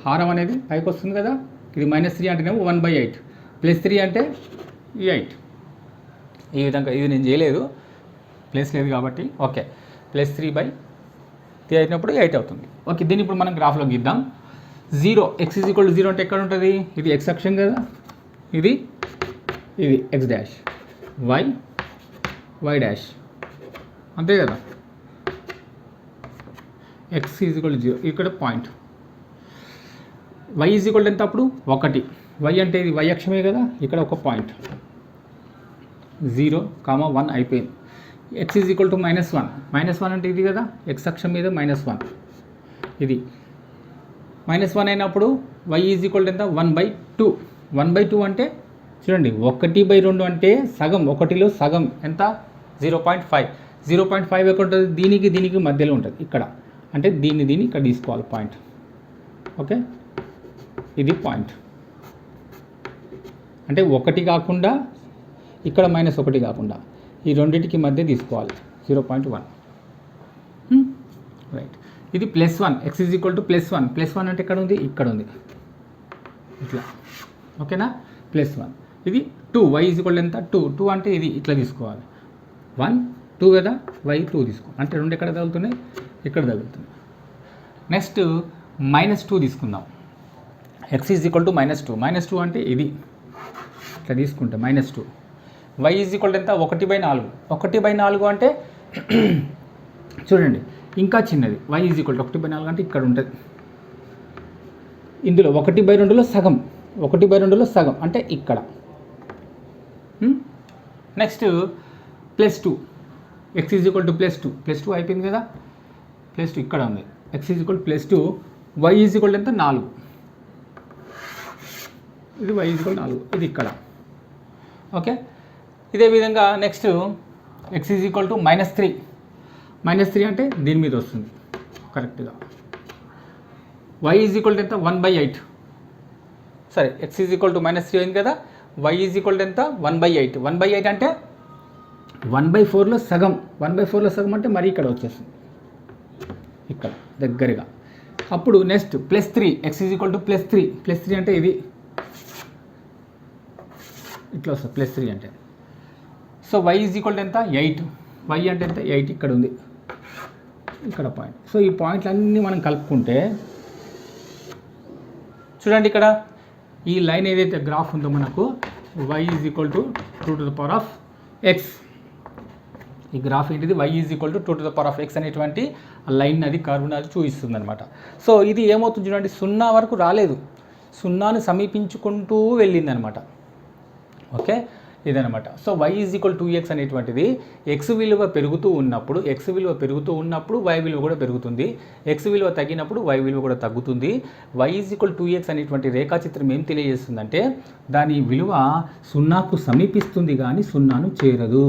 హారం అనేది పైకి వస్తుంది కదా, ఇది -3 అంటేనేమో 1/8, +3 అంటే 8. ఈ విధంగా ఇది నేను చేయలేదు, ప్లేస్ లేదు కాబట్టి. ఓకే, +3/3 అయినప్పుడు 8 అవుతుంది. ఓకే, దీన్ని ఇప్పుడు మనం గ్రాఫ్లో గీద్దాం. 0 x ఈజ్ ఈక్వల్ టు 0 అంటే ఎక్కడ ఉంటుంది, ఇది x అక్షం కదా, ఇది x డాష్, y డాష్, అంతే కదా. x ఈజ్ ఈక్వల్ టు 0 ఇక్కడ point, y is equal to ఎంత అప్పుడు 1, y అంటే ఇది y అక్షమే కదా, ఇక్కడ ఒక పాయింట్ 0, 1 అయిపోయింది. x ఈజ్ ఈక్వల్ టు -1 అంటే ఇది కదా, x అక్షం మీద -1, ఇది -1 అయినప్పుడు y ఈజ్ ఈక్వల్ టు ఎంత, 1/2. 1/2 అంటే చూడండి, 1/2 అంటే సగం, 1లో సగం ఎంత, 0.5. 0.5 ఎక్కడ ఉంటుంది, దీనికి మధ్యలో ఉంటుంది ఇక్కడ, అంటే దీన్ని ఇక్కడ తీసుకోవాలి పాయింట్. ఓకే, ఇది పాయింట్, అంటే 1 కాకుండా ఇక్కడ -1 కాకుండా ఈ రెండింటికి మధ్య తీసుకోవాలి 0.1. రైట్, ఇది +1, x ఈజ్ ఈక్వల్ టు +1 అంటే ఎక్కడ ఉంది, ఇక్కడ ఉంది ఇట్లా. ఓకేనా, +1. ఇది 2, y ఈజ్ ఈక్వల్ ఎంత 2 అంటే ఇది ఇట్లా తీసుకోవాలి, 1 2 కదా, y 2 తీసుకోవాలి, అంటే 2 ఎక్కడ తగులుతున్నాయి, ఇక్కడ తగులుతున్నాయి. నెక్స్ట్ -2 తీసుకుందాం. x ఈజ్ ఈక్వల్ టు -2 అంటే ఇది ఇట్లా తీసుకుంటే -2. y ఈజ్ ఈక్వల్ టు ఎంత, 1/4. 1/4 అంటే చూడండి ఇంకా చిన్నది, y ఈజ్ ఈక్వల్ టు 1/4 అంటే ఇక్కడ ఉంటుంది. ఇందులో 1/2లో సగం, 1/2లో సగం అంటే ఇక్కడ. Next +2, x is equal to +2 అయిపోయింది కదా, +2 ఇక్కడ ఉంది, x is equal +2, y is equal ఎంత 4, ఇది y ఈజ్ ఈక్వల్ 4, ఇది ఇక్కడ. ఓకే, ఇదే విధంగా next x is equal to -3 అంటే దీని మీద వస్తుంది కరెక్ట్గా. y ఈజ్ ఈక్వల్ టు ఎంత, 1/8. సరే, x ఈజ్ ఈక్వల్ టు -3 అయింది కదా, y ఈజ్ ఈక్వల్ టు ఎంత, 1/8. 1/8 అంటే 1/4లో సగం, 1/4లో సగం అంటే మరి ఇక్కడ వచ్చేస్తుంది, ఇక్కడ దగ్గరగా. అప్పుడు next +3, x is equal to +3 అంటే ఇది ఇట్లా వస్తుంది +3 అంటే. So y is equal to ఎంత, 8, y అంటే ఎంత 8 ఇక్కడ ఉంది. ఇక్కడ పాయింట్. సో ఈ పాయింట్లన్నీ మనం కలుపుకుంటే చూడండి ఇక్కడ ఈ లైన్ ఏదైతే గ్రాఫ్ ఉందో మనకు y is equal to 2 to the power of x. ఈ గ్రాఫ్ ఏంటిది y is equal to 2 to the power of x అనేటువంటి లైన్ అది కర్వ్ అది చూపిస్తుంది అనమాట. సో ఇది ఏమవుతుంది చూడండి, 0 వరకు రాలేదు, 0ను సమీపించుకుంటూ వెళ్ళింది అనమాట. ఓకే, ఇదనమాట. So y is equal 2x అనేటువంటిది x విలువ పెరుగుతూ ఉన్నప్పుడు y విలువ కూడా పెరుగుతుంది, x విలువ తగ్గినప్పుడు y విలువ కూడా తగ్గుతుంది. y ఈజ్ ఈక్వల్ 2x అనేటువంటి రేఖాచిత్రం ఏం తెలియజేస్తుందంటే దాని విలువ 0కు సమీపిస్తుంది కానీ 0ను చేరదు.